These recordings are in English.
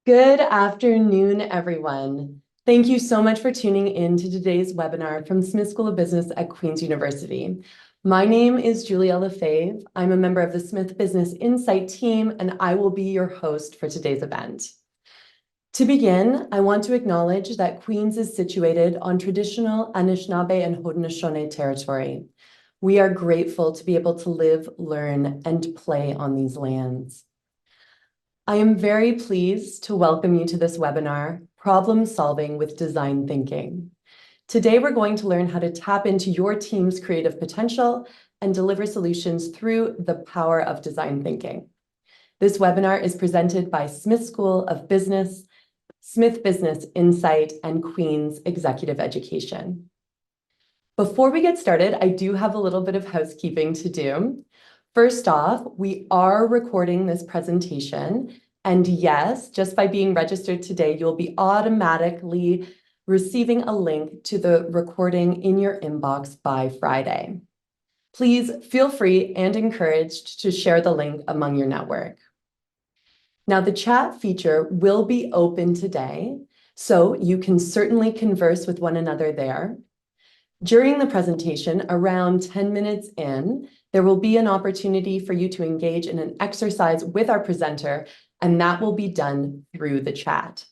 Good afternoon, everyone. Thank you so much for tuning in to today's webinar from Smith School of Business at Queen's University. My name is Julia Lefebvre. I'm a member of the Smith Business Insight team, and I will be your host for today's event. To begin, I want to acknowledge that Queen's is situated on traditional Anishinaabe and Haudenosaunee territory. We are grateful to be able to live, learn, and play on these lands. I am very pleased to welcome you to this webinar, Problem Solving with Design Thinking. Today, we're going to learn how to tap into your team's creative potential and deliver solutions through the power of design thinking. This webinar is presented by Smith School of Business, Smith Business Insight, and Queen's Executive Education. Before we get started, I do have a little bit of housekeeping to do. First off, we are recording this presentation, and yes, just by being registered today, you'll be automatically receiving a link to the recording in your inbox by Friday. Please feel free and encouraged to share the link among your network. Now, the chat feature will be open today, so you can certainly converse with one another there. During the presentation, around 10 minutes in, there will be an opportunity for you to engage in an exercise with our presenter, and that will be done through the chat.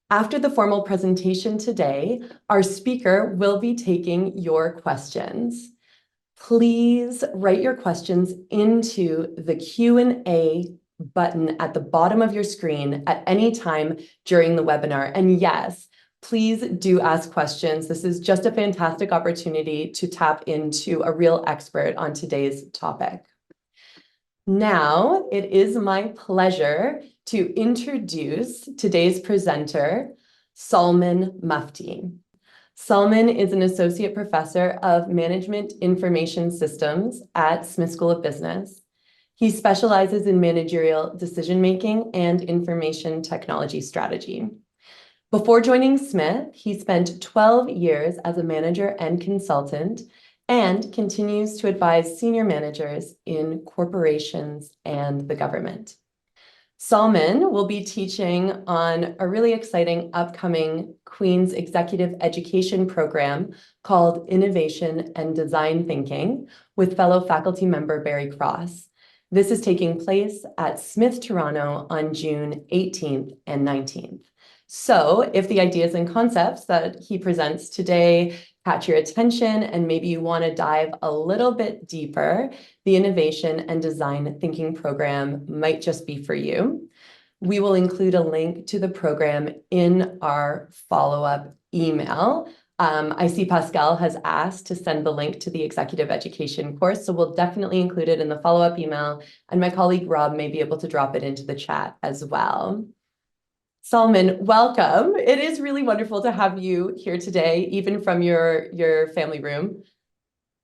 After the formal presentation today, our speaker will be taking your questions. Please write your questions into the Q&A button at the bottom of your screen at any time during the webinar. And yes, please do ask questions. This is just a fantastic opportunity to tap into a real expert on today's topic. Now, it is my pleasure to introduce today's presenter, Salman Mufti. Salman is an associate professor of management information systems at Smith School of Business. He specializes in managerial decision-making and information technology strategy. Before joining Smith, he spent 12 years as a manager and consultant and continues to advise senior managers in corporations and the government. Salman will be teaching on a really exciting upcoming Queen's Executive Education program called Innovation and Design Thinking with fellow faculty member Barry Cross. This is taking place at Smith Toronto on June 18th and 19th. So if the ideas and concepts that he presents today catch your attention and maybe you want to dive a little bit deeper, the Innovation and Design Thinking program might just be for you. We will include a link to the program in our follow-up email. I see Pascal has asked to send the link to the executive education course, so we'll definitely include it in the follow-up email, and my colleague Rob may be able to drop it into the chat as well. Salman, welcome. It is really wonderful to have you here today, even from your family room.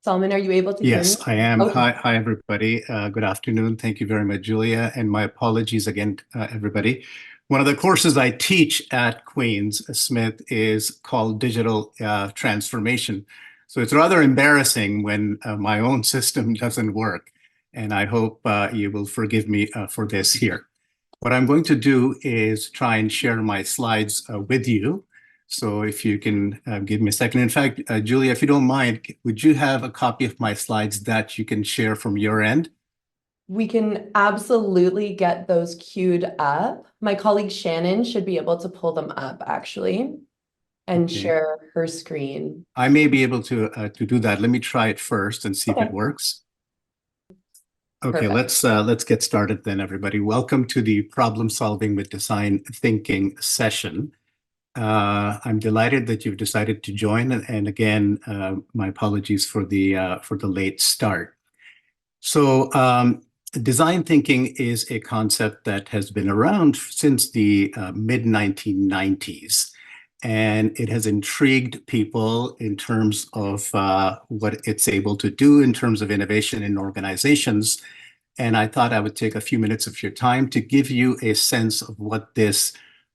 Salman, are you able to hear me? Yes, I am. Okay. Hi, everybody. Good afternoon. Thank you very much, Julia. And my apologies again, everybody. One of the courses I teach at Queen's Smith is called Digital Transformation. So it's rather embarrassing when my own system doesn't work. And I hope you will forgive me for this here. What I'm going to do is try and share my slides with you. So if you can give me a second. In fact, Julia, if you don't mind, would you have a copy of my slides that you can share from your end? We can absolutely get those queued up. My colleague Shannon should be able to pull them up actually and Okay. share her screen. I may be able to do that. Let me try it first and see if it works. Okay, Perfect. let's get started then, everybody. Welcome to the Problem Solving with Design Thinking session. I'm delighted that you've decided to join, and again, my apologies for the late start. So, design thinking is a concept that has been around since the mid-1990s, and it has intrigued people in terms of what it's able to do in terms of innovation in organizations. And I thought I would take a few minutes of your time to give you a sense of what this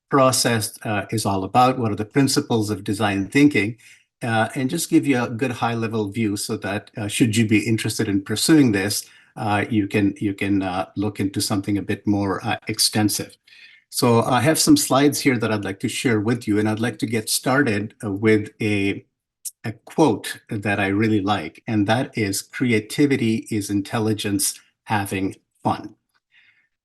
process is all about, what are the principles of design thinking, and just give you a good high-level view so that should you be interested in pursuing this, you can look into something a bit more extensive. So I have some slides here that I'd like to share with you, and I'd like to get started with a quote that I really like, and that is, "Creativity is intelligence having fun."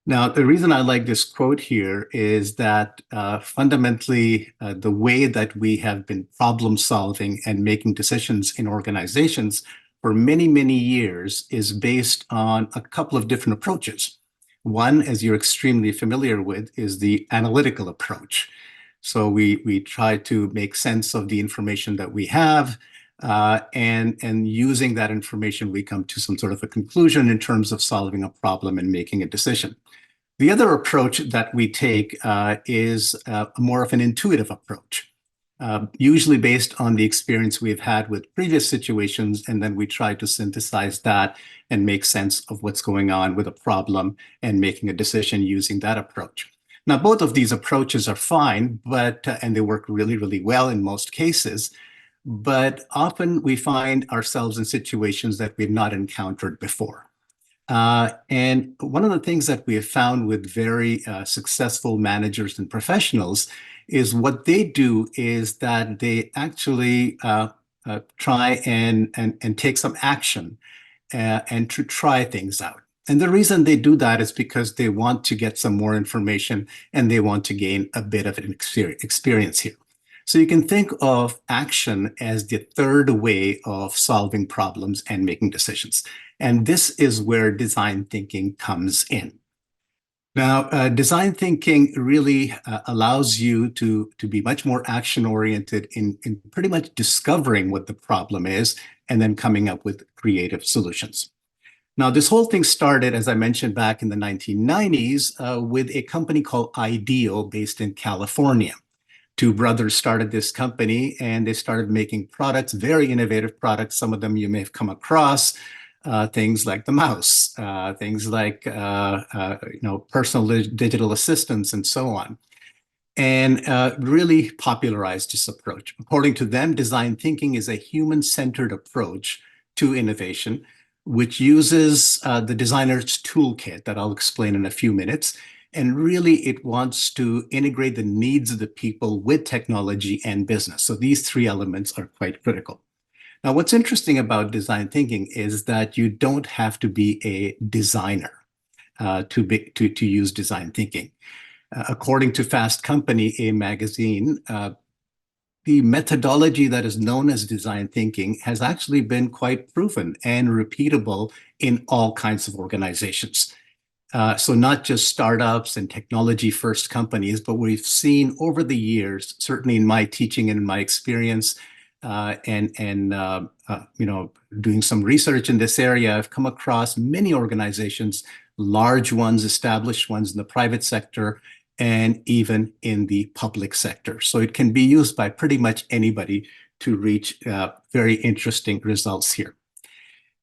Now, the reason I like this quote here is that fundamentally, the way that we have been problem solving and making decisions in organizations for many, many years is based on a couple of different approaches. One, as you're extremely familiar with, is the analytical approach. So we try to make sense of the information that we have, and using that information, we come to some sort of a conclusion in terms of solving a problem and making a decision. The other approach that we take is more of an intuitive approach, usually based on the experience we've had with previous situations, and then we try to synthesize that and make sense of what's going on with a problem and making a decision using that approach. Now, both of these approaches are fine, but and they work really, really well in most cases, but often we find ourselves in situations that we've not encountered before. And one of the things that we have found with very successful managers and professionals is what they do is that they actually try and take some action and to try things out. And the reason they do that is because they want to get some more information and they want to gain a bit of an experience here. So you can think of action as the third way of solving problems and making decisions. And this is where design thinking comes in. Now, design thinking really allows you to be much more action-oriented in pretty much discovering what the problem is and then coming up with creative solutions. Now, this whole thing started, as I mentioned, back in the 1990s with a company called Ideal based in California. Two brothers started this company and they started making products, very innovative products. Some of them you may have come across, things like the mouse, things like personal digital assistants and so on, and really popularized this approach. According to them, design thinking is a human-centered approach to innovation, which uses the designer's toolkit that I'll explain in a few minutes. And really, it wants to integrate the needs of the people with technology and business. So these three elements are quite critical. Now, what's interesting about design thinking is that you don't have to be a designer to use design thinking. According to Fast Company, a magazine, the methodology that is known as design thinking has actually been quite proven and repeatable in all kinds of organizations. So not just startups and technology-first companies, but we've seen over the years, certainly in my teaching and in my experience, doing some research in this area, I've come across many organizations, large ones, established ones in the private sector, and even in the public sector. So it can be used by pretty much anybody to reach very interesting results here.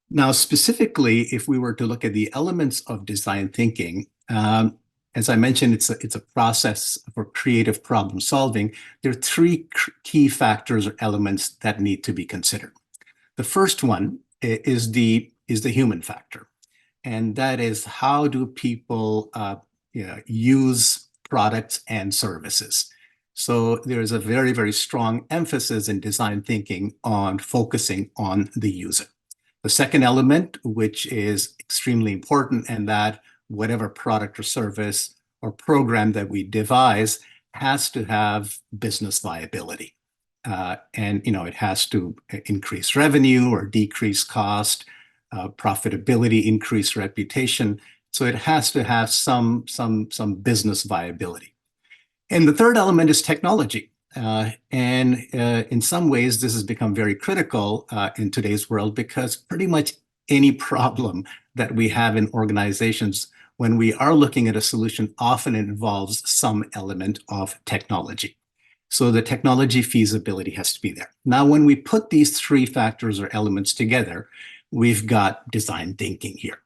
Now, specifically, if we were to look at the elements of design thinking, as I mentioned, it's a process for creative problem solving. There are three key factors or elements that need to be considered. The first one is the human factor, and that is, how do people use products and services? So there is a very, very strong emphasis in design thinking on focusing on the user. The second element, which is extremely important, and that whatever product or service or program that we devise has to have business viability. It has to increase revenue or decrease cost, profitability, increase reputation. So it has to have some business viability. And the third element is technology. In some ways, this has become very critical in today's world, because pretty much any problem that we have in organizations, when we are looking at a solution, often involves some element of technology. So the technology feasibility has to be there. Now, when we put these three factors or elements together, we've got design thinking here.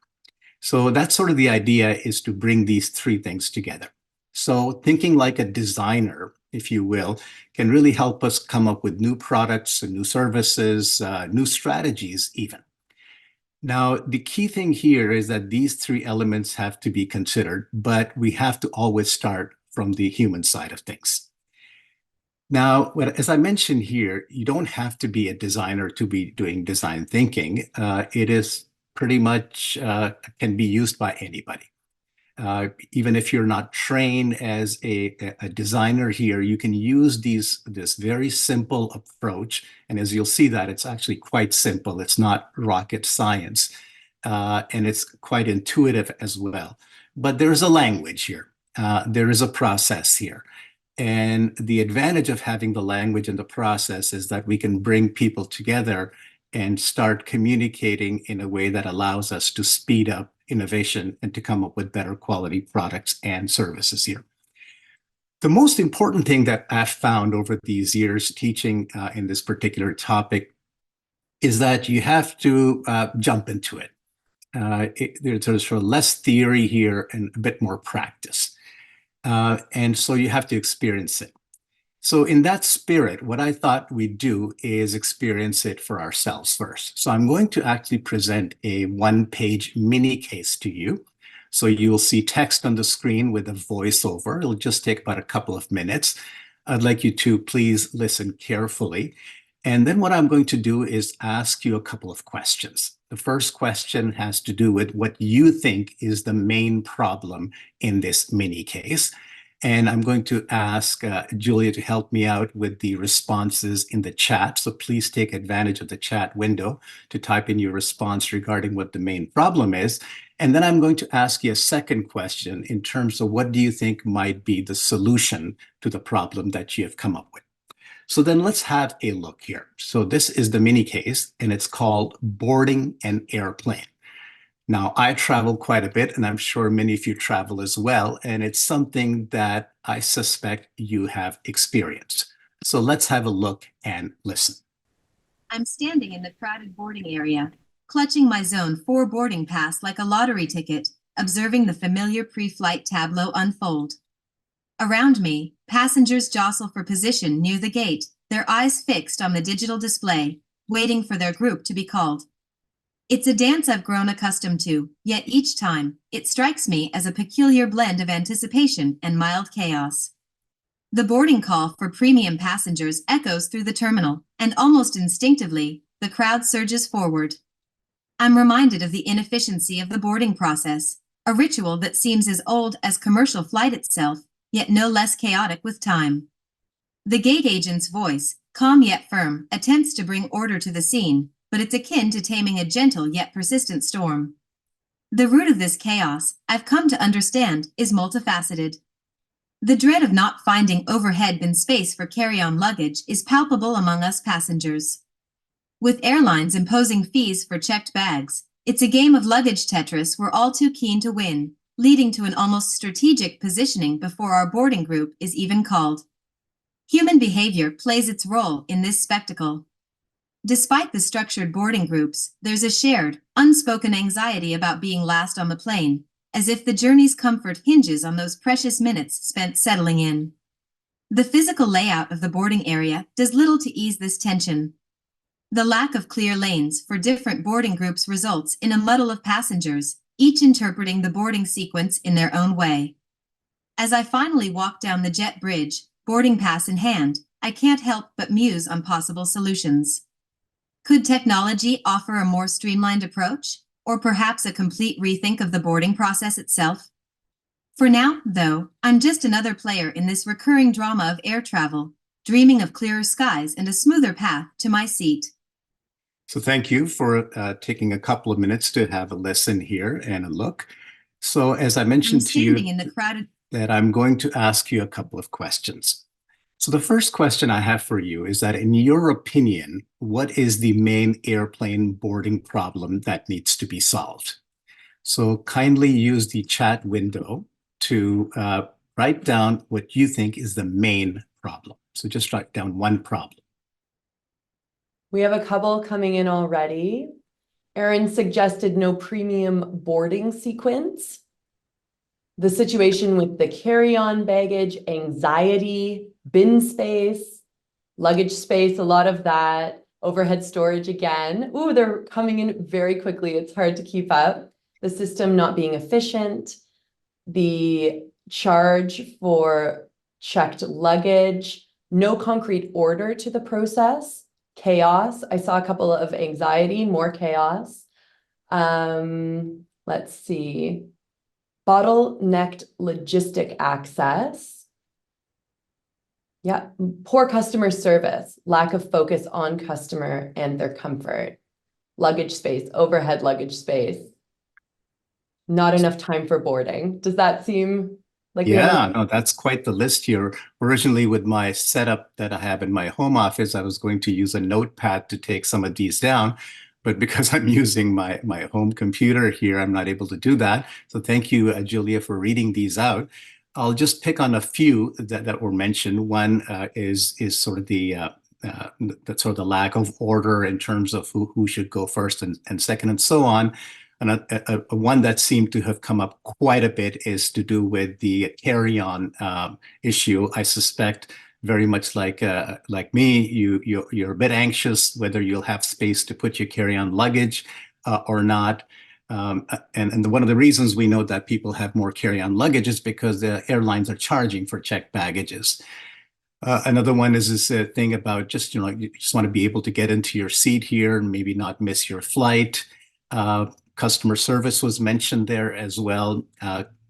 So that's sort of the idea, is to bring these three things together. So thinking like a designer, if you will, can really help us come up with new products and new services, new strategies even. Now, the key thing here is that these three elements have to be considered, but we have to always start from the human side of things. Now, as I mentioned here, you don't have to be a designer to be doing design thinking. It is pretty much can be used by anybody. Even if you're not trained as a designer here, you can use this very simple approach. And as you'll see that, it's actually quite simple. It's not rocket science. And it's quite intuitive as well. But there's a language here. There is a process here. And the advantage of having the language and the process is that we can bring people together and start communicating in a way that allows us to speed up innovation and to come up with better quality products and services here. The most important thing that I've found over these years teaching in this particular topic is that you have to jump into it. There's sort of less theory here and a bit more practice. And so you have to experience it. So in that spirit, what I thought we'd do is experience it for ourselves first. So I'm going to actually present a one-page mini case to you. So you'll see text on the screen with a voiceover. It'll just take about a couple of minutes. I'd like you to please listen carefully. And then what I'm going to do is ask you a couple of questions. The first question has to do with what you think is the main problem in this mini case. And I'm going to ask Julia to help me out with the responses in the chat. So please take advantage of the chat window to type in your response regarding what the main problem is. And then I'm going to ask you a second question in terms of what do you think might be the solution to the problem that you have come up with. So then let's have a look here. So this is the mini case, and it's called Boarding an Airplane. Now, I travel quite a bit, and I'm sure many of you travel as well, and it's something that I suspect you have experienced. So let's have a look and listen. I'm standing in the crowded boarding area, clutching my Zone 4 boarding pass like a lottery ticket, observing the familiar pre-flight tableau unfold. Around me, passengers jostle for position near the gate, their eyes fixed on the digital display, waiting for their group to be called. It's a dance I've grown accustomed to, yet each time, it strikes me as a peculiar blend of anticipation and mild chaos. The boarding call for premium passengers echoes through the terminal, and almost instinctively, the crowd surges forward. I'm reminded of the inefficiency of the boarding process, a ritual that seems as old as commercial flight itself, yet no less chaotic with time. The gate agent's voice, calm yet firm, attempts to bring order to the scene, but it's akin to taming a gentle yet persistent storm. The root of this chaos, I've come to understand, is multifaceted. The dread of not finding overhead bin space for carry-on luggage is palpable among us passengers. With airlines imposing fees for checked bags, it's a game of luggage Tetris we're all too keen to win, leading to an almost strategic positioning before our boarding group is even called. Human behavior plays its role in this spectacle. Despite the structured boarding groups, there's a shared, unspoken anxiety about being last on the plane, as if the journey's comfort hinges on those precious minutes spent settling in. The physical layout of the boarding area does little to ease this tension. The lack of clear lanes for different boarding groups results in a muddle of passengers, each interpreting the boarding sequence in their own way. As I finally walk down the jet bridge, boarding pass in hand, I can't help but muse on possible solutions. Could technology offer a more streamlined approach, or perhaps a complete rethink of the boarding process itself? For now, though, I'm just another player in this recurring drama of air travel, dreaming of clearer skies and a smoother path to my seat. So thank you for taking a couple of minutes to have a listen here and a look. So as I mentioned to you, in the crowded that I'm going to ask you a couple of questions. So the first question I have for you is that in your opinion, what is the main airplane boarding problem that needs to be solved? So kindly use the chat window to write down what you think is the main problem. So just write down one problem. We have a couple coming in already. Aaron suggested no premium boarding sequence. The situation with the carry-on baggage, anxiety, bin space, luggage space, a lot of that, overhead storage again. Ooh, they're coming in very quickly. It's hard to keep up. The system not being efficient, the charge for checked luggage, no concrete order to the process, chaos. I saw a couple of anxiety, more chaos. Let's see. Bottlenecked logistic access. Yeah, poor customer service, lack of focus on customer and their comfort. Luggage space, overhead luggage space. Not enough time for boarding. Does that seem like we have Yeah, no, that's quite the list here. Originally, with my setup that I have in my home office, I was going to use a notepad to take some of these down. But because I'm using my home computer here, I'm not able to do that. So thank you, Julia, for reading these out. I'll just pick on a few that were mentioned. One is sort of the lack of order in terms of who should go first and second and so on. And one that seemed to have come up quite a bit is to do with the carry-on issue. I suspect very much like me, you're a bit anxious whether you'll have space to put your carry-on luggage or not. And one of the reasons we know that people have more carry-on luggage is because the airlines are charging for checked baggages. Another one is this thing about just, you just want to be able to get into your seat here and maybe not miss your flight. Customer service was mentioned there as well.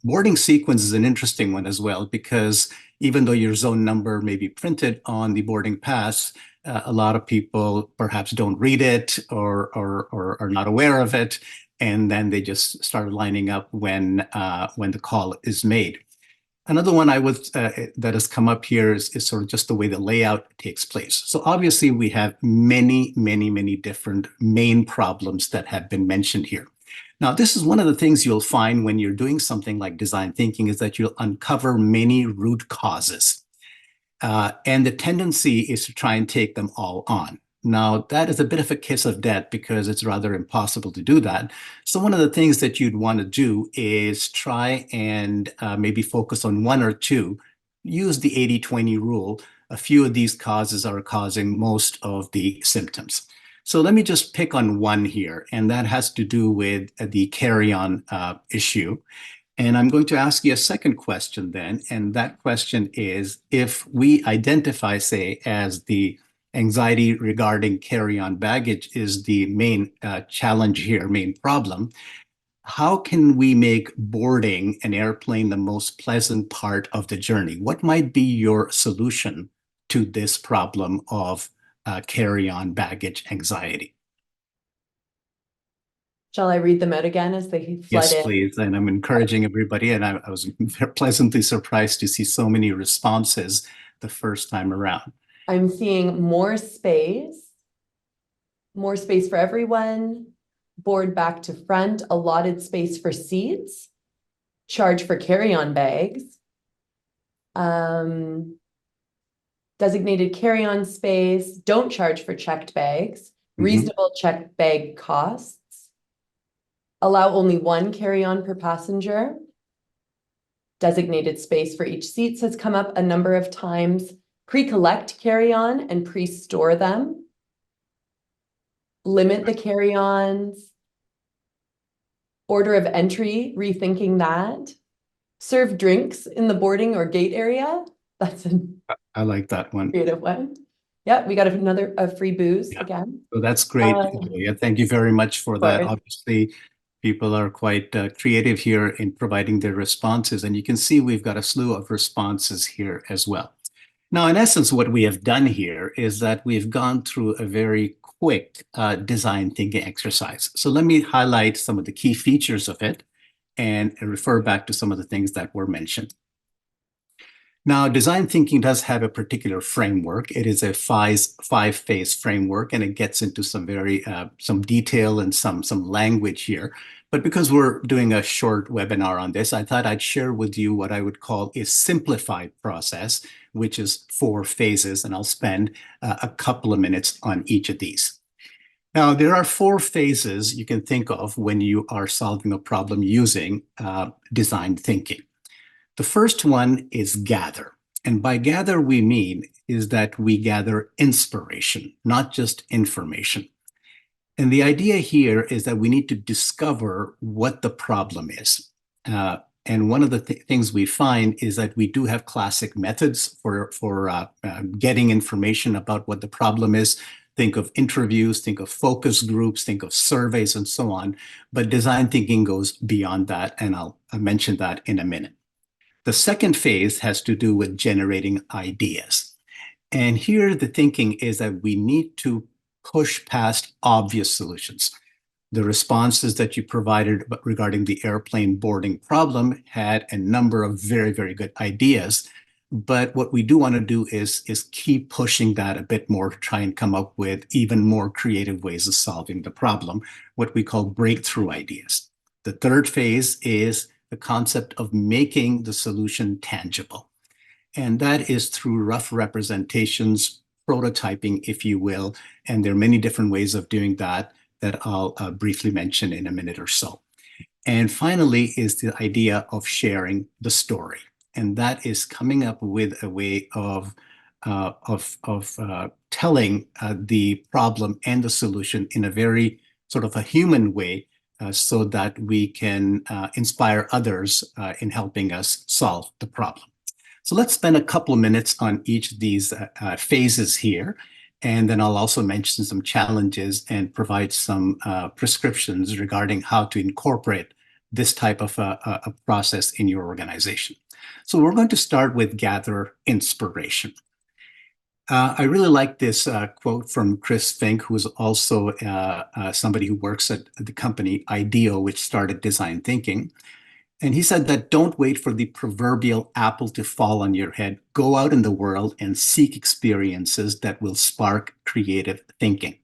Boarding sequence is an interesting one as well, because even though your zone number may be printed on the boarding pass, a lot of people perhaps don't read it or are not aware of it, and then they just start lining up when the call is made. Another one that has come up here is sort of just the way the layout takes place. So obviously we have many, many, many different main problems that have been mentioned here. Now, this is one of the things you'll find when you're doing something like design thinking, is that you'll uncover many root causes. And the tendency is to try and take them all on. Now, that is a bit of a kiss of death because it's rather impossible to do that. So one of the things that you'd want to do is try and maybe focus on one or two. Use the 80-20 rule. A few of these causes are causing most of the symptoms. So let me just pick on one here, and that has to do with the carry-on issue. And I'm going to ask you a second question then, and that question is, if we identify, say, as the anxiety regarding carry-on baggage is the main challenge here, main problem, how can we make boarding an airplane the most pleasant part of the journey? What might be your solution to this problem of carry-on baggage anxiety? Shall I read them out again as they flood Yes, in? please. And I'm encouraging everybody, and I was pleasantly surprised to see so many responses the first time around. I'm seeing more space for everyone, board back to front, allotted space for seats, charge for carry-on bags, designated carry-on space, don't charge for checked bags, reasonable checked bag costs, allow only one carry-on per passenger, designated space for each seats has come up a number of times, pre-collect carry-on and pre-store them, limit the carry-ons, order of entry, rethinking that, serve drinks in the boarding or gate area. That's I like that one. creative one. Yeah, we got another free booze again. So that's great, Julia. Thank you very much for that. course. Obviously, people are quite creative here in providing their responses, and you can see we've got a slew of responses here as well. Now, in essence, what we have done here is that we've gone through a very quick design thinking exercise. So let me highlight some of the key features of it and refer back to some of the things that were mentioned. Now, design thinking does have a particular framework. It is a five-phase framework, and it gets into some some detail and some language here. But because we're doing a short webinar on this, I thought I'd share with you what I would call a simplified process, which is 4 phases, and I'll spend a couple of minutes on each of these. Now, there are 4 phases you can think of when you are solving a problem using design thinking. The first one is gather. And by gather, we mean is that we gather inspiration, not just information. And the idea here is that we need to discover what the problem is. And one of the things we find is that we do have classic methods for getting information about what the problem is. Think of interviews, think of focus groups, think of surveys, and so on. But design thinking goes beyond that, and I'll mention that in a minute. The second phase has to do with generating ideas. And here the thinking is that we need to push past obvious solutions. The responses that you provided regarding the airplane boarding problem had a number of very, very good ideas. But what we do want to do is keep pushing that a bit more to try and come up with even more creative ways of solving the problem, what we call breakthrough ideas. The third phase is the concept of making the solution tangible. And that is through rough representations, prototyping, if you will. And there are many different ways of doing that I'll briefly mention in a minute or so. And finally is the idea of sharing the story. And that is coming up with a way of telling the problem and the solution in a very sort of a human way, so that we can inspire others in helping us solve the problem. So let's spend a couple of minutes on each of these phases here. And then I'll also mention some challenges and provide some prescriptions regarding how to incorporate this type of a process in your organization. So we're going to start with gather inspiration. I really like this quote from Chris Fink, who is also somebody who works at the company IDEO, which started design thinking. And he said that don't wait for the proverbial apple to fall on your head. Go out in the world and seek experiences that will spark creative thinking.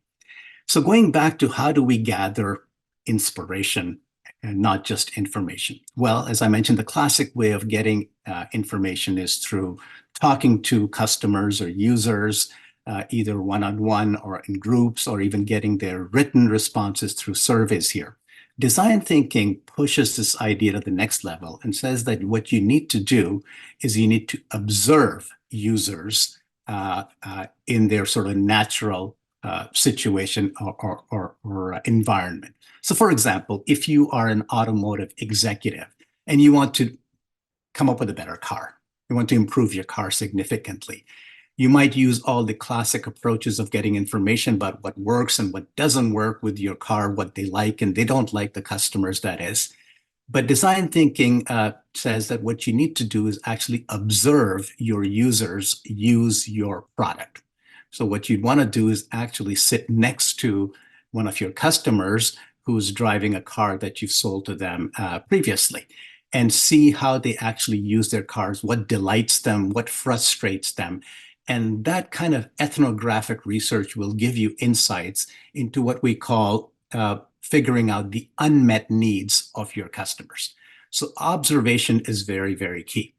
So going back to how do we gather inspiration and not just information? Well, as I mentioned, the classic way of getting information is through talking to customers or users, either one-on-one or in groups, or even getting their written responses through surveys here. Design thinking pushes this idea to the next level and says that what you need to do is you need to observe users in their sort of natural situation or environment. So for example, if you are an automotive executive and you want to come up with a better car, you want to improve your car significantly, you might use all the classic approaches of getting information about what works and what doesn't work with your car, what they like and they don't like, the customers, that is. But design thinking says that what you need to do is actually observe your users use your product. So what you'd want to do is actually sit next to one of your customers who's driving a car that you've sold to them previously, and see how they actually use their cars, what delights them, what frustrates them. And that kind of ethnographic research will give you insights into what we call figuring out the unmet needs of your customers. So observation is very, very key.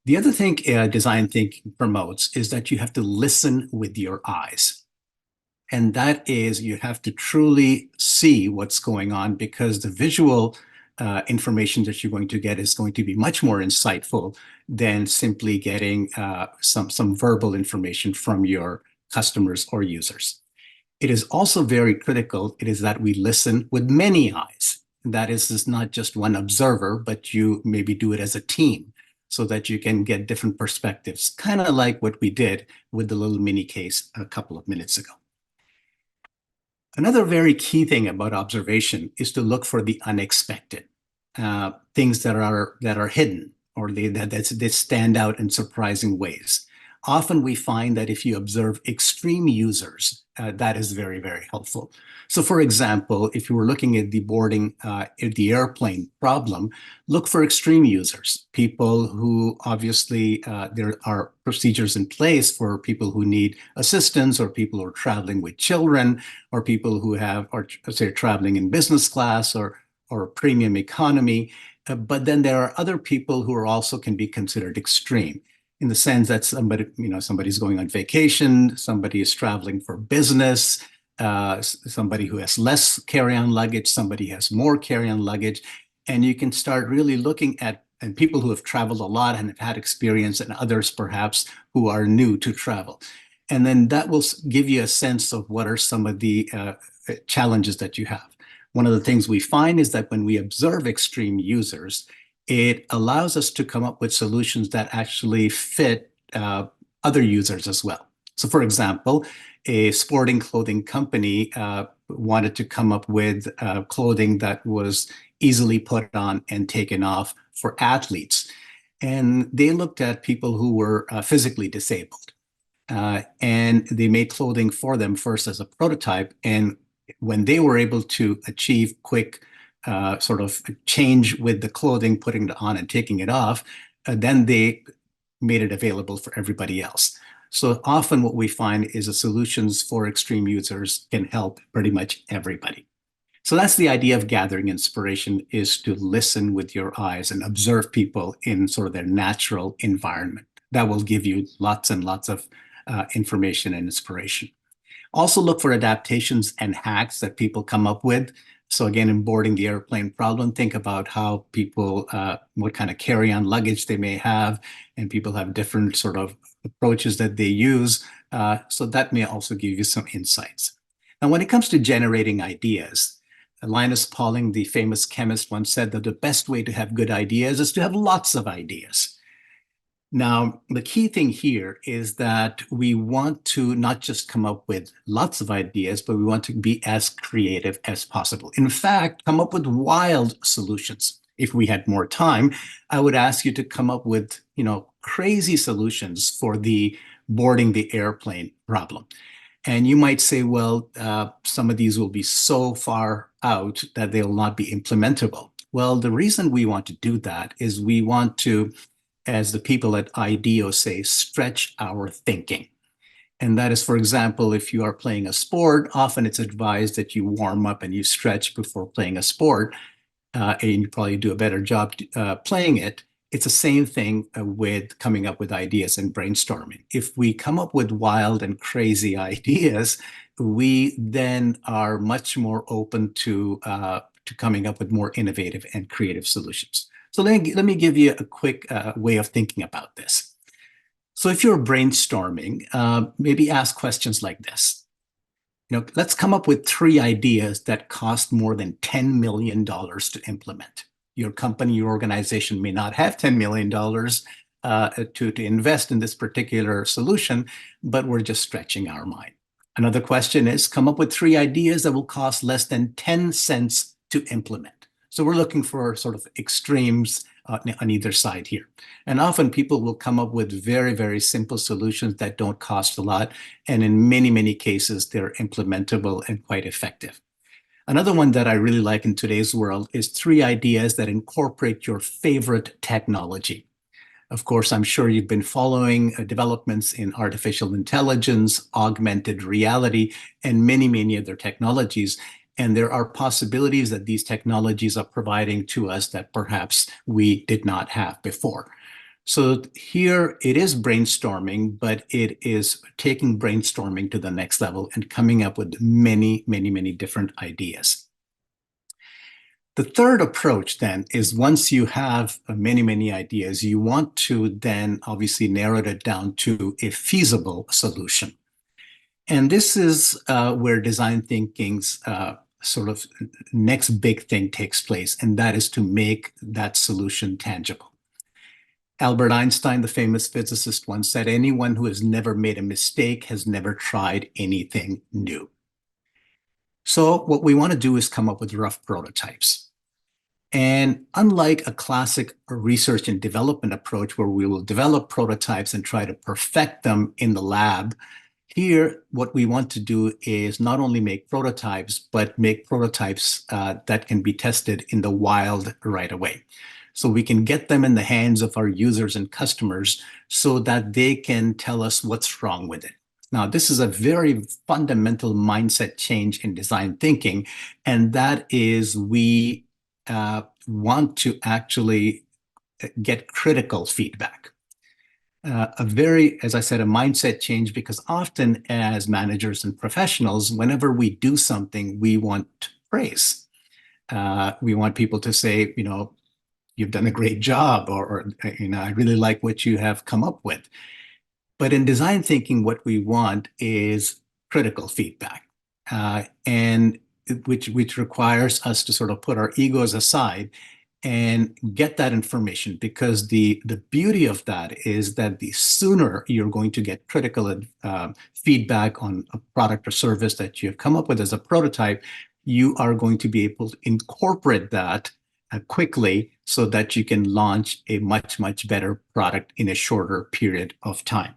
The other thing design thinking promotes is that you have to listen with your eyes. And that is, you have to truly see what's going on, because the visual information that you're going to get is going to be much more insightful than simply getting some verbal information from your customers or users. It is also very critical, it is that we listen with many eyes. That is not just one observer, but you maybe do it as a team so that you can get different perspectives, kind of like what we did with the little mini case a couple of minutes ago. Another very key thing about observation is to look for the unexpected, things that are hidden, or that stand out in surprising ways. Often we find that if you observe extreme users, that is very, very helpful. So for example, if you were looking at the boarding the airplane problem, look for extreme users, people who obviously there are procedures in place for people who need assistance, or people who are traveling with children, or people who are say traveling in business class or premium economy. But then there are other people who are also can be considered extreme, in the sense that somebody's going on vacation, somebody is traveling for business, somebody who has less carry-on luggage, somebody has more carry-on luggage. And you can start really looking at people who have traveled a lot and have had experience, and others perhaps who are new to travel. And then that will give you a sense of what are some of the challenges that you have. One of the things we find is that when we observe extreme users, it allows us to come up with solutions that actually fit other users as well. So for example, a sporting clothing company wanted to come up with clothing that was easily put on and taken off for athletes. And they looked at people who were physically disabled. And they made clothing for them first as a prototype. And when they were able to achieve quick sort of change with the clothing, putting it on and taking it off, then they made it available for everybody else. So often what we find is the solutions for extreme users can help pretty much everybody. So that's the idea of gathering inspiration, is to listen with your eyes and observe people in sort of their natural environment. That will give you lots and lots of information and inspiration. Also look for adaptations and hacks that people come up with. So again, in boarding the airplane problem, think about how people, what kind of carry-on luggage they may have, and people have different sort of approaches that they use. So that may also give you some insights. Now, when it comes to generating ideas, Linus Pauling, the famous chemist, once said that the best way to have good ideas is to have lots of ideas. Now, the key thing here is that we want to not just come up with lots of ideas, but we want to be as creative as possible. In fact, come up with wild solutions. If we had more time, I would ask you to come up with, crazy solutions for the boarding the airplane problem. And you might say, well, some of these will be so far out that they will not be implementable. Well, the reason we want to do that is we want to, as the people at IDEO say, stretch our thinking. And that is, for example, if you are playing a sport, often it's advised that you warm up and you stretch before playing a sport, and you probably do a better job playing it. It's the same thing with coming up with ideas and brainstorming. If we come up with wild and crazy ideas, we then are much more open to coming up with more innovative and creative solutions. So let me give you a quick way of thinking about this. So if you're brainstorming, maybe ask questions like this. Let's come up with 3 ideas that cost more than $10 million to implement. Your company, your organization may not have $10 million to invest in this particular solution, but we're just stretching our mind. Another question is, come up with 3 ideas that will cost less than 10 cents to implement. So we're looking for sort of extremes on either side here. And often people will come up with very, very simple solutions that don't cost a lot. And in many, many cases, they're implementable and quite effective. Another one that I really like in today's world is 3 ideas that incorporate your favorite technology. Of course, I'm sure you've been following developments in artificial intelligence, augmented reality, and many, many other technologies. And there are possibilities that these technologies are providing to us that perhaps we did not have before. So here it is brainstorming, but it is taking brainstorming to the next level and coming up with many, many, many different ideas. The third approach then is, once you have many, many ideas, you want to then obviously narrow it down to a feasible solution. And this is where design thinking's sort of next big thing takes place, and that is to make that solution tangible. Albert Einstein, the famous physicist, once said, anyone who has never made a mistake has never tried anything new. So what we want to do is come up with rough prototypes. And unlike a classic research and development approach where we will develop prototypes and try to perfect them in the lab, here, what we want to do is not only make prototypes, but make prototypes that can be tested in the wild right away. So we can get them in the hands of our users and customers so that they can tell us what's wrong with it. Now, this is a very fundamental mindset change in design thinking, and that is we want to actually get critical feedback. As I said, a mindset change, because often as managers and professionals, whenever we do something, we want praise. We want people to say, you've done a great job, or I really like what you have come up with. But in design thinking, what we want is critical feedback, and which requires us to sort of put our egos aside and get that information, because the beauty of that is that the sooner you're going to get critical feedback on a product or service that you've come up with as a prototype, you are going to be able to incorporate that quickly so that you can launch a much, much better product in a shorter period of time.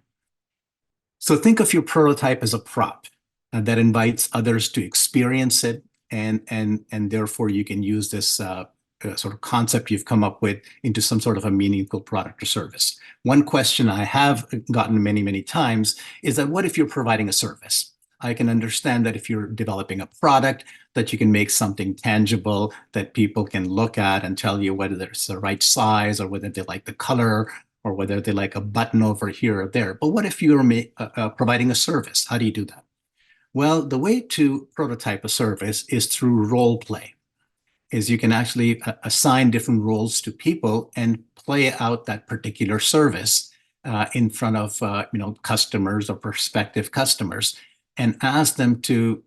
So think of your prototype as a prop that invites others to experience it, and therefore you can use this sort of concept you've come up with into some sort of a meaningful product or service. One question I have gotten many, many times is that what if you're providing a service? I can understand that if you're developing a product, that you can make something tangible that people can look at and tell you whether it's the right size or whether they like the color or whether they like a button over here or there. But what if you're providing a service? How do you do that? Well, the way to prototype a service is through role play. Is you can actually assign different roles to people and play out that particular service in front of customers or prospective customers, and ask them to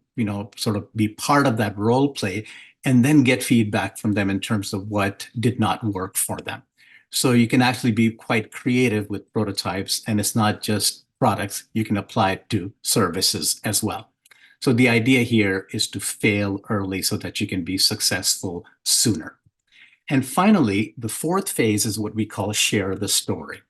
sort of be part of that role play, and then get feedback from them in terms of what did not work for them. So you can actually be quite creative with prototypes, and it's not just products. You can apply it to services as well. So the idea here is to fail early so that you can be successful sooner. And finally, the fourth phase is what we call share the story.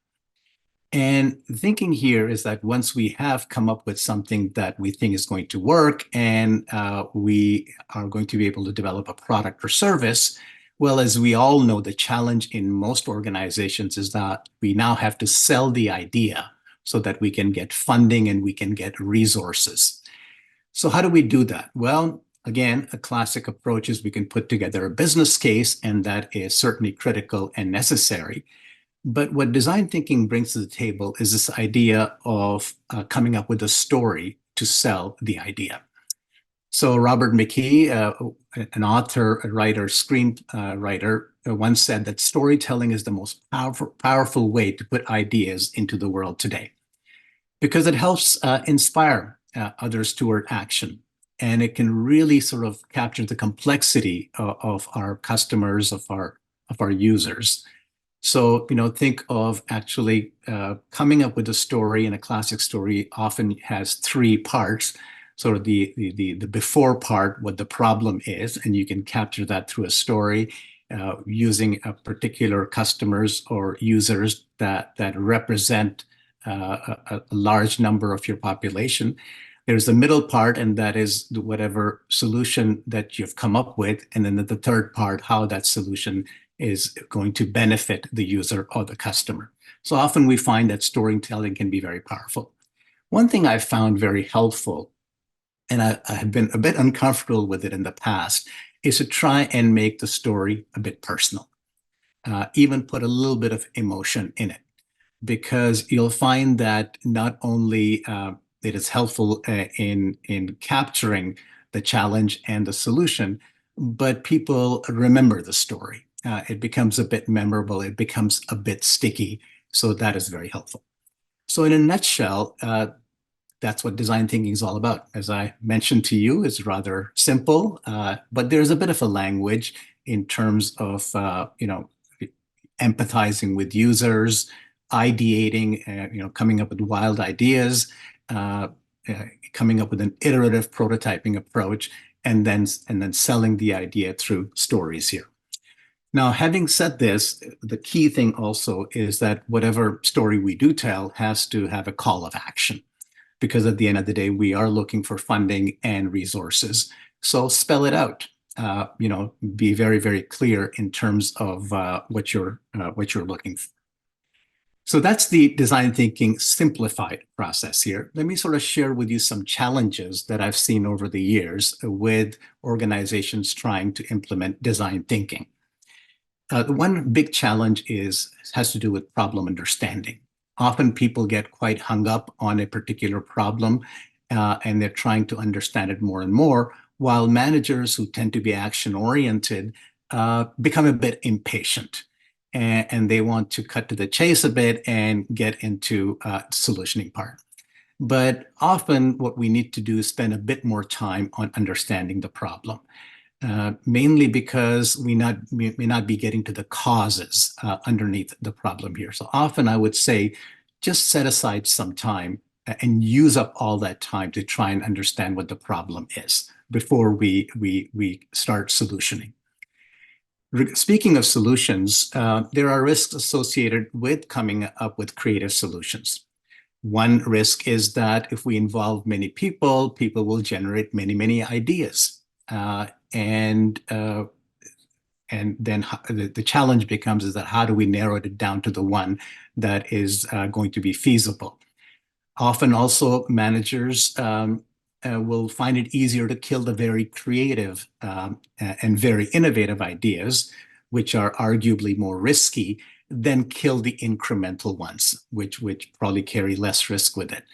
And thinking here is that once we have come up with something that we think is going to work, and we are going to be able to develop a product or service, well, as we all know, the challenge in most organizations is that we now have to sell the idea so that we can get funding and we can get resources. So how do we do that? Well, again, a classic approach is we can put together a business case, and that is certainly critical and necessary. But what design thinking brings to the table is this idea of coming up with a story to sell the idea. So Robert McKee, an author, a writer, screenwriter, once said that storytelling is the most powerful way to put ideas into the world today, because it helps inspire others toward action. And it can really sort of capture the complexity of our customers, of our users. So, think of actually coming up with a story, and a classic story often has three parts. Sort of the before part, what the problem is, and you can capture that through a story using a particular customers or users that represent a large number of your population. There's the middle part, and that is whatever solution that you've come up with. And then the third part, how that solution is going to benefit the user or the customer. So often we find that storytelling can be very powerful. One thing I've found very helpful, and I have been a bit uncomfortable with it in the past, is to try and make the story a bit personal, even put a little bit of emotion in it, because you'll find that not only it is helpful in capturing the challenge and the solution, but people remember the story. It becomes a bit memorable. It becomes a bit sticky. So that is very helpful. So in a nutshell, that's what design thinking is all about. As I mentioned to you, it's rather simple, but there's a bit of a language in terms of, empathizing with users, ideating, coming up with wild ideas, coming up with an iterative prototyping approach, and then selling the idea through stories here. Now, having said this, the key thing also is that whatever story we do tell has to have a call of action, because at the end of the day, we are looking for funding and resources. So spell it out. Be very, very clear in terms of what you're looking for. So that's the design thinking simplified process here. Let me sort of share with you some challenges that I've seen over the years with organizations trying to implement design thinking. The one big challenge has to do with problem understanding. Often people get quite hung up on a particular problem, and they're trying to understand it more and more, while managers who tend to be action-oriented become a bit impatient, and they want to cut to the chase a bit and get into solutioning part. But often what we need to do is spend a bit more time on understanding the problem. mainly because we may not be getting to the causes underneath the problem here. So often I would say, just set aside some time and use up all that time to try and understand what the problem is before we start solutioning. Speaking of solutions, there are risks associated with coming up with creative solutions. One risk is that if we involve many people, people will generate many ideas. And then the challenge becomes is that how do we narrow it down to the one that is going to be feasible? Often also managers will find it easier to kill the very creative and very innovative ideas, which are arguably more risky, than kill the incremental ones, which probably carry less risk with it.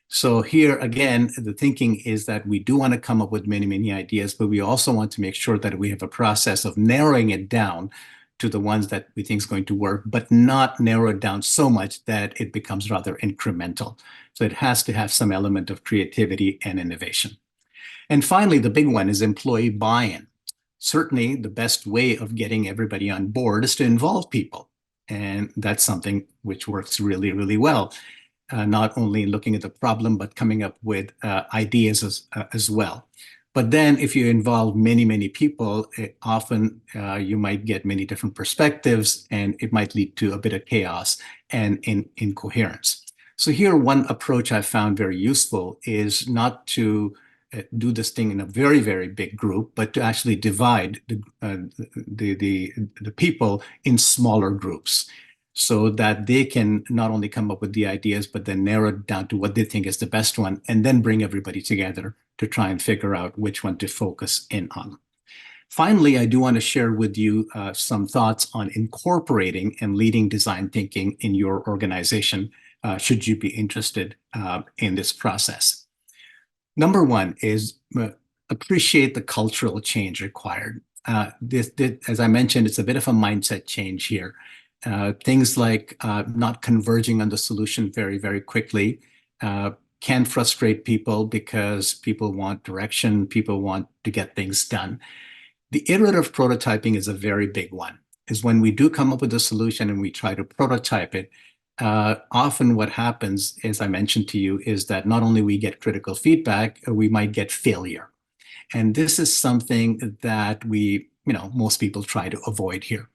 So here, again, the thinking is that we do want to come up with many ideas, but we also want to make sure that we have a process of narrowing it down to the ones that we think is going to work, but not narrow it down so much that it becomes rather incremental. So it has to have some element of creativity and innovation. And finally, the big one is employee buy-in. Certainly, the best way of getting everybody on board is to involve people. And that's something which works really well. Not only looking at the problem, but coming up with ideas as well. But then if you involve many people, often you might get many different perspectives, and it might lead to a bit of chaos and incoherence. So here, one approach I found very useful is not to do this thing in a very big group, but to actually divide the people in smaller groups, so that they can not only come up with the ideas, but then narrow it down to what they think is the best one, and then bring everybody together to try and figure out which one to focus in on. Finally, I do want to share with you some thoughts on incorporating and leading design thinking in your organization, should you be interested in this process. Number one is appreciate the cultural change required. This, as I mentioned, it's a bit of a mindset change here. Things like not converging on the solution very quickly can frustrate people because people want direction, people want to get things done. The iterative prototyping is a very big one, is when we do come up with a solution and we try to prototype it, often what happens, as I mentioned to you, is that not only we get critical feedback, we might get failure. And this is something that most people try to avoid here.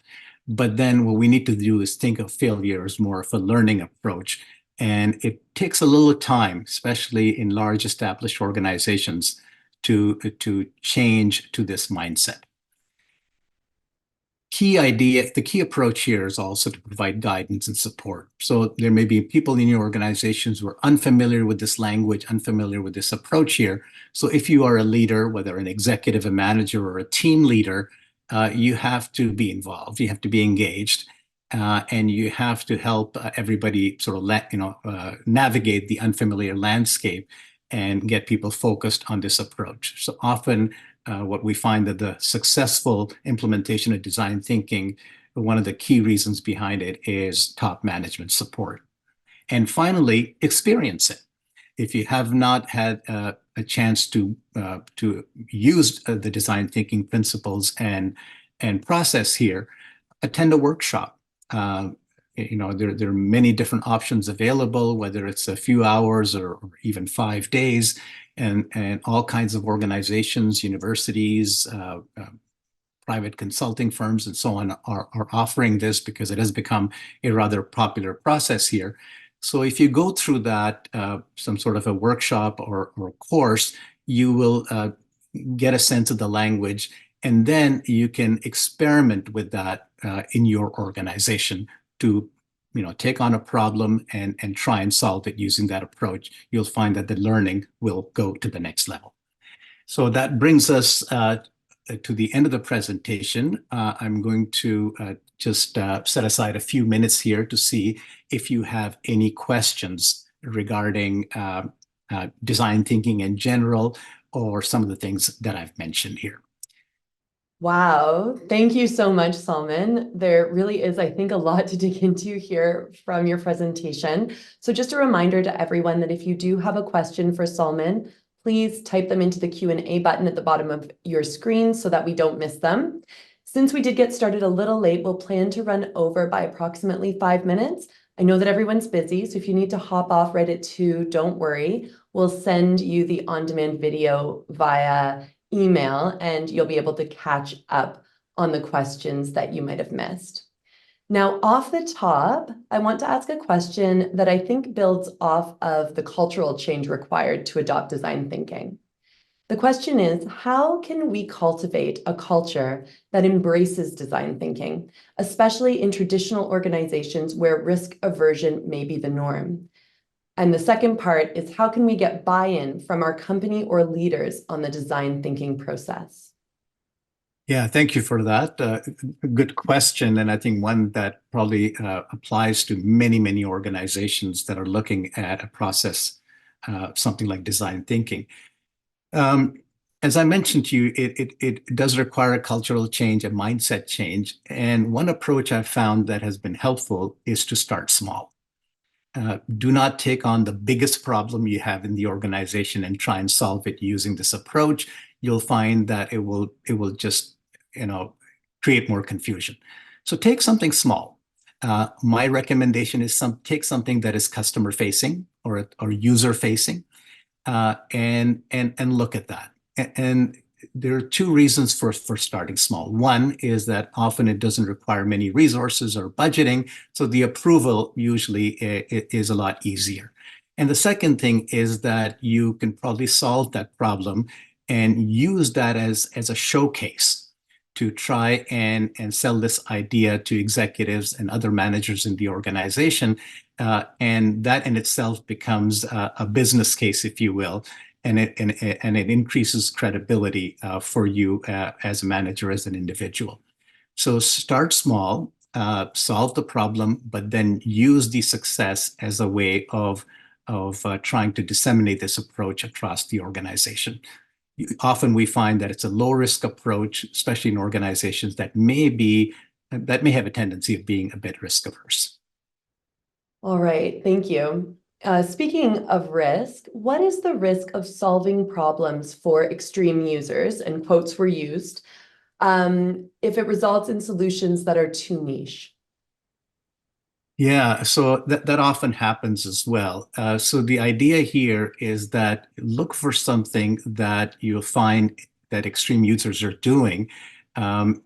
But then what we need to do is think of failure as more of a learning approach. And it takes a little time, especially in large established organizations, to change to this mindset. The key approach here is also to provide guidance and support. So there may be people in your organizations who are unfamiliar with this language, unfamiliar with this approach here. So if you are a leader, whether an executive, a manager, or a team leader, you have to be involved, you have to be engaged, and you have to help everybody sort of navigate the unfamiliar landscape and get people focused on this approach. So often what we find that the successful implementation of design thinking, one of the key reasons behind it is top management support. And finally, experience it. If you have not had a chance to use the design thinking principles and process here, attend a workshop. There are many different options available, whether it's a few hours or even 5 days, and all kinds of organizations, universities, private consulting firms, and so on are offering this because it has become a rather popular process here. So if you go through that, some sort of a workshop or course, you will get a sense of the language, and then you can experiment with that in your organization to take on a problem and try and solve it using that approach. You'll find that the learning will go to the next level. So that brings us to the end of the presentation. I'm going to just set aside a few minutes here to see if you have any questions regarding design thinking in general, or some of the things that I've mentioned here. Wow. Thank you so much, Salman. There really is, I think, a lot to dig into here from your presentation. So just a reminder to everyone that if you do have a question for Salman, please type them into the Q&A button at the bottom of your screen so that we don't miss them. Since we did get started a little late, we'll plan to run over by approximately 5 minutes. I know that everyone's busy, so if you need to hop off right at 2, don't worry. We'll send you the on-demand video via email, and you'll be able to catch up on the questions that you might have missed. Now, off the top, I want to ask a question that I think builds off of the cultural change required to adopt design thinking. The question is, how can we cultivate a culture that embraces design thinking, especially in traditional organizations where risk aversion may be the norm? And the second part is, how can we get buy-in from our company or leaders on the design thinking process? Yeah, thank you for that. Good question. And I think one that probably applies to many, many organizations that are looking at a process, something like design thinking. As I mentioned to you, it does require a cultural change, a mindset change. And one approach I've found that has been helpful is to start small. Do not take on the biggest problem you have in the organization and try and solve it using this approach. You'll find that it will just create more confusion. So take something small. My recommendation is take something that is customer facing or user facing, and look at that. And there are two reasons for starting small. One is that often it doesn't require many resources or budgeting, so the approval usually is a lot easier. And the second thing is that you can probably solve that problem and use that as a showcase to try and sell this idea to executives and other managers in the organization. And that in itself becomes a business case, if you will, and it increases credibility for you as a manager, as an individual. So start small, solve the problem, but then use the success as a way of trying to disseminate this approach across the organization. Often we find that it's a low-risk approach, especially in organizations that may have a tendency of being a bit risk-averse. All right, thank you. Speaking of risk, what is the risk of solving problems for extreme users, and quotes were used, if it results in solutions that are too niche? Yeah, so that often happens as well. So the idea here is that look for something that you'll find that extreme users are doing, and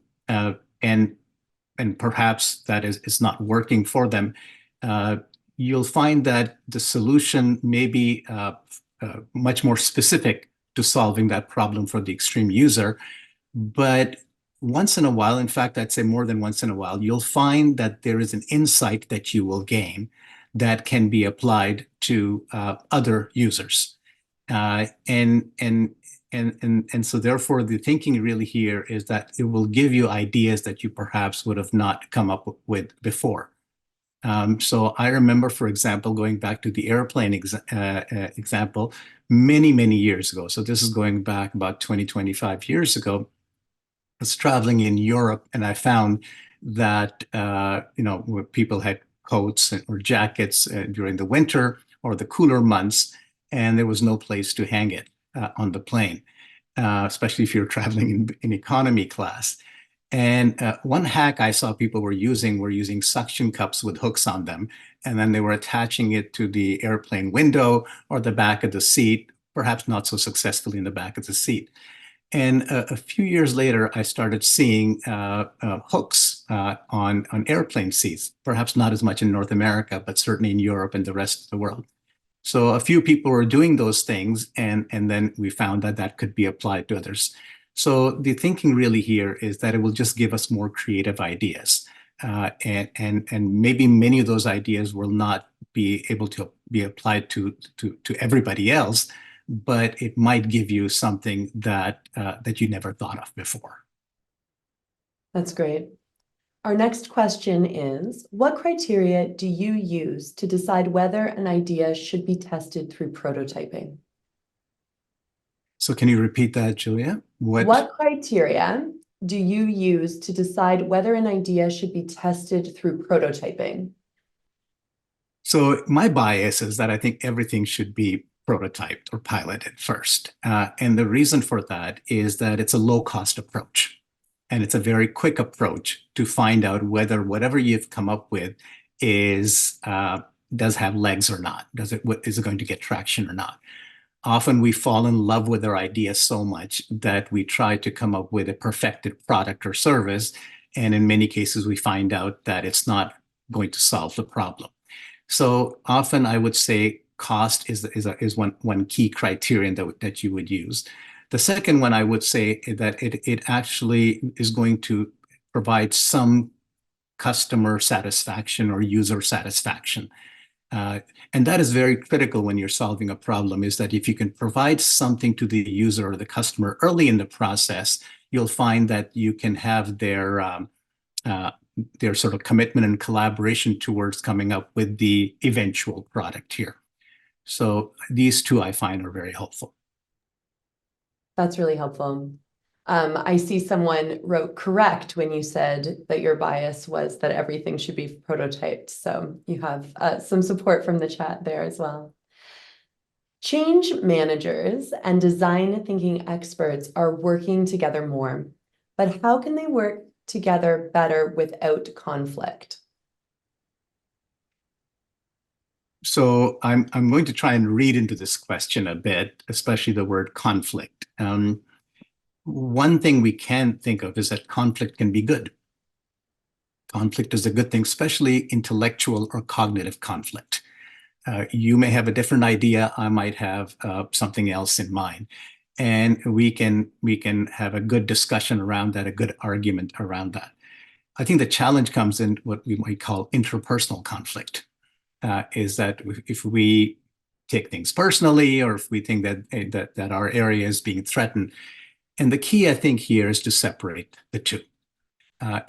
perhaps that is not working for them. You'll find that the solution may be much more specific to solving that problem for the extreme user, but once in a while, in fact, I'd say more than once in a while, you'll find that there is an insight that you will gain that can be applied to other users. And so therefore, the thinking really here is that it will give you ideas that you perhaps would have not come up with before. So I remember, for example, going back to the airplane example many, many years ago. So this is going back about 20, 25 years ago. I was traveling in Europe, and I found that where people had coats or jackets during the winter or the cooler months, and there was no place to hang it on the plane, especially if you're traveling in economy class. And one hack I saw people were using suction cups with hooks on them, and then they were attaching it to the airplane window or the back of the seat, perhaps not so successfully in the back of the seat. And a few years later, I started seeing hooks on airplane seats, perhaps not as much in North America, but certainly in Europe and the rest of the world. So a few people were doing those things, and then we found that could be applied to others. So the thinking really here is that it will just give us more creative ideas. And maybe many of those ideas will not be able to be applied to everybody else, but it might give you something that you never thought of before. That's great. Our next question is, what criteria do you use to decide whether an idea should be tested through prototyping? So can you repeat that, Julia? What criteria do you use to decide whether an idea should be tested through prototyping? So my bias is that I think everything should be prototyped or piloted first. And the reason for that is that it's a low-cost approach. And it's a very quick approach to find out whether whatever you've come up with does have legs or not. Is it going to get traction or not? Often we fall in love with our idea so much that we try to come up with a perfected product or service. And in many cases, we find out that it's not going to solve the problem. So often I would say cost is one key criterion that you would use. The second one I would say that it actually is going to provide some customer satisfaction or user satisfaction. And that is very critical when you're solving a problem, is that if you can provide something to the user or the customer early in the process, you'll find that you can have their sort of commitment and collaboration towards coming up with the eventual product here. So these two I find are very helpful. That's really helpful. I see someone wrote correct when you said that your bias was that everything should be prototyped. So you have some support from the chat there as well. Change managers and design thinking experts are working together more, but how can they work together better without conflict? So I'm going to try and read into this question a bit, especially the word conflict. One thing we can think of is that conflict can be good. Conflict is a good thing, especially intellectual or cognitive conflict. You may have a different idea. I might have something else in mind. And we can have a good discussion around that, a good argument around that. I think the challenge comes in what we might call interpersonal conflict, is that if we take things personally, or if we think that our area is being threatened. And the key, I think, here is to separate the two,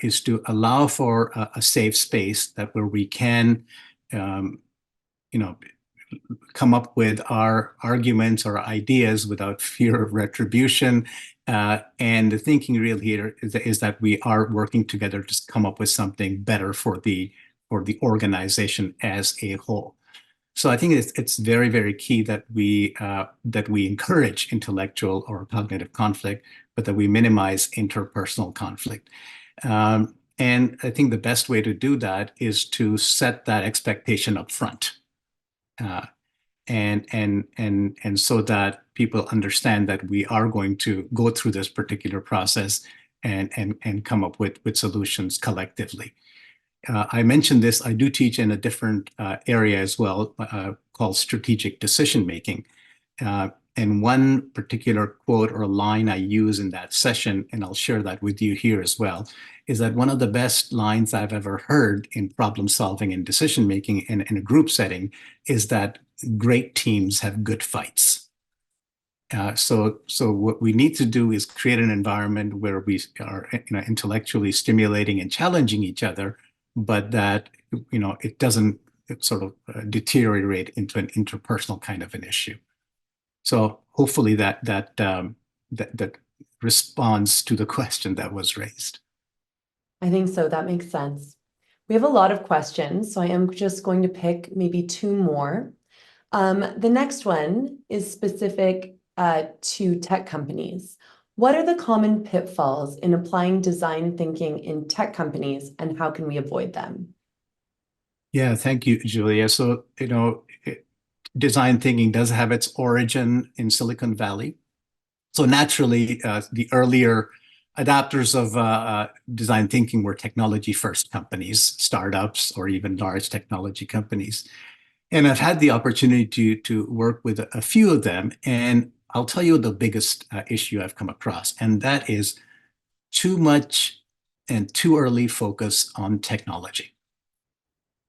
is to allow for a safe space that where we can, come up with our arguments or ideas without fear of retribution. And the thinking really here is that we are working together to come up with something better for the organization as a whole. So I think it's very, very key that we encourage intellectual or cognitive conflict, but that we minimize interpersonal conflict. And I think the best way to do that is to set that expectation up front, and so that people understand that we are going to go through this particular process and come up with solutions collectively. I mentioned this, I do teach in a different area as well, called strategic decision making. And one particular quote or line I use in that session, and I'll share that with you here as well, is that one of the best lines I've ever heard in problem solving and decision making in a group setting is that great teams have good fights. So what we need to do is create an environment where we are intellectually stimulating and challenging each other, but that it doesn't sort of deteriorate into an interpersonal kind of an issue. So hopefully that responds to the question that was raised. I think so. That makes sense. We have a lot of questions, so I am just going to pick maybe two more. The next one is specific to tech companies. What are the common pitfalls in applying design thinking in tech companies, and how can we avoid them? Yeah, thank you, Julia. So, design thinking does have its origin in Silicon Valley. So naturally, the earlier adapters of design thinking were technology-first companies, startups, or even large technology companies. And I've had the opportunity to work with a few of them. And I'll tell you the biggest issue I've come across, and that is too much and too early focus on technology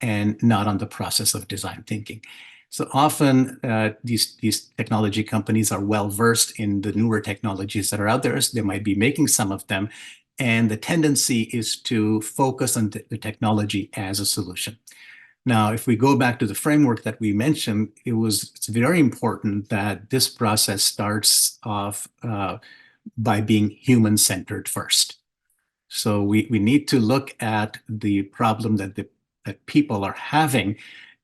and not on the process of design thinking. So often these technology companies are well versed in the newer technologies that are out there. So they might be making some of them. And the tendency is to focus on the technology as a solution. Now, if we go back to the framework that we mentioned, it's very important that this process starts off by being human-centered first. So we need to look at the problem that people are having.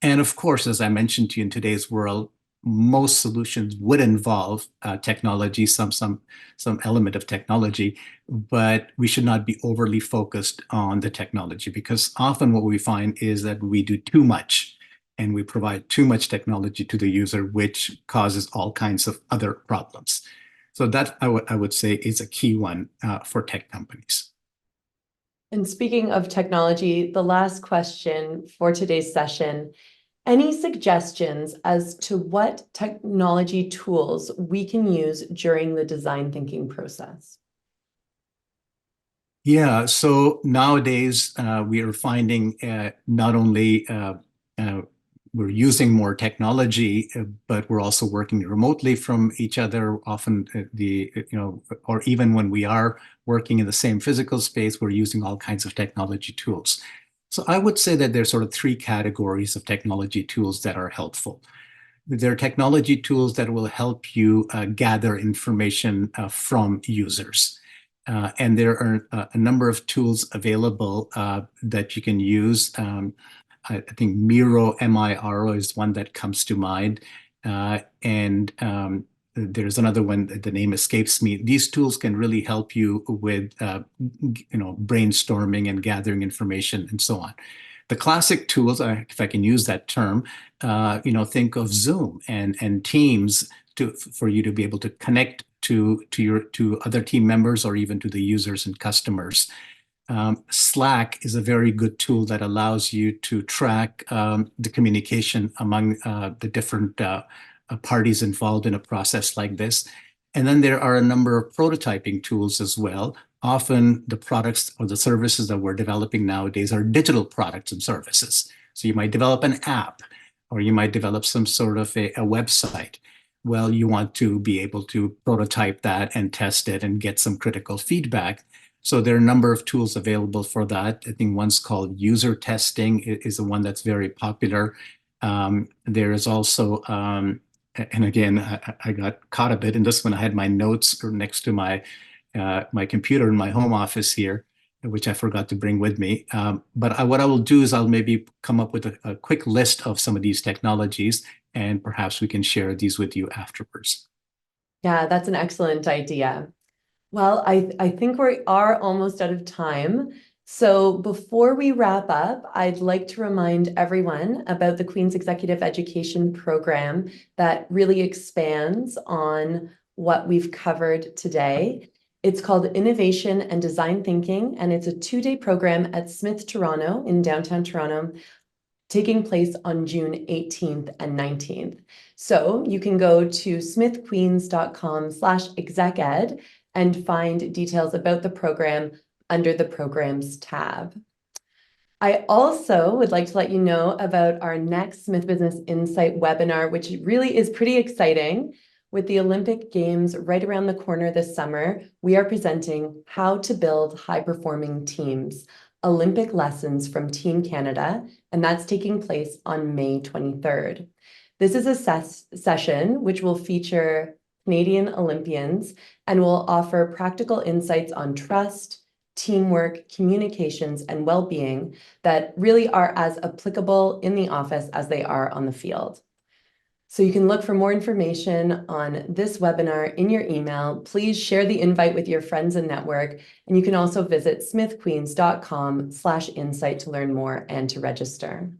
And of course, as I mentioned to you, in today's world, most solutions would involve technology, some element of technology, but we should not be overly focused on the technology, because often what we find is that we do too much and we provide too much technology to the user, which causes all kinds of other problems. So that I would say is a key one for tech companies. And speaking of technology, the last question for today's session, any suggestions as to what technology tools we can use during the design thinking process? Yeah, so nowadays we are finding not only we're using more technology, but we're also working remotely from each other. Often or even when we are working in the same physical space, we're using all kinds of technology tools. So I would say that there's sort of three categories of technology tools that are helpful. There are technology tools that will help you gather information from users. And there are a number of tools available that you can use. I think Miro, M-I-R-O, is one that comes to mind. And there's another one, the name escapes me. These tools can really help you with brainstorming and gathering information and so on. The classic tools, if I can use that term, think of Zoom and Teams for you to be able to connect to other team members or even to the users and customers. Slack is a very good tool that allows you to track the communication among the different parties involved in a process like this. And then there are a number of prototyping tools as well. Often the products or the services that we're developing nowadays are digital products and services. So you might develop an app, or you might develop some sort of a website. Well, you want to be able to prototype that and test it and get some critical feedback. So there are a number of tools available for that. I think one's called user testing is the one that's very popular. There is also, and again, I got caught a bit in this one. I had my notes next to my computer in my home office here, which I forgot to bring with me. But what I will do is I'll maybe come up with a quick list of some of these technologies, and perhaps we can share these with you afterwards. Yeah, that's an excellent idea. Well, I think we are almost out of time. So before we wrap up, I'd like to remind everyone about the Queen's Executive Education Program that really expands on what we've covered today. It's called Innovation and Design Thinking, and it's a 2-day program at Smith Toronto in downtown Toronto, taking place on June 18th and 19th. So you can go to smithqueens.com/execed and find details about the program under the Programs tab. I also would like to let you know about our next Smith Business Insight webinar, which really is pretty exciting. With the Olympic Games right around the corner this summer, we are presenting How to Build High-Performing Teams, Olympic Lessons from Team Canada, and that's taking place on May 23rd. This is a session which will feature Canadian Olympians and will offer practical insights on trust, teamwork, communications, and well-being that really are as applicable in the office as they are on the field. So you can look for more information on this webinar in your email. Please share the invite with your friends and network. And you can also visit smithqueens.com/insight to learn more and to register.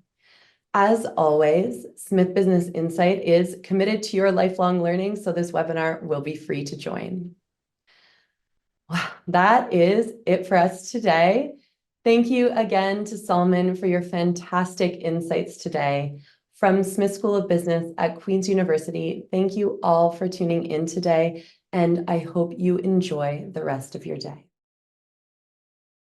As always, Smith Business Insight is committed to your lifelong learning, so this webinar will be free to join. Wow, that is it for us today. Thank you again to Salman for your fantastic insights today. From Smith School of Business at Queen's University, thank you all for tuning in today, and I hope you enjoy the rest of your day.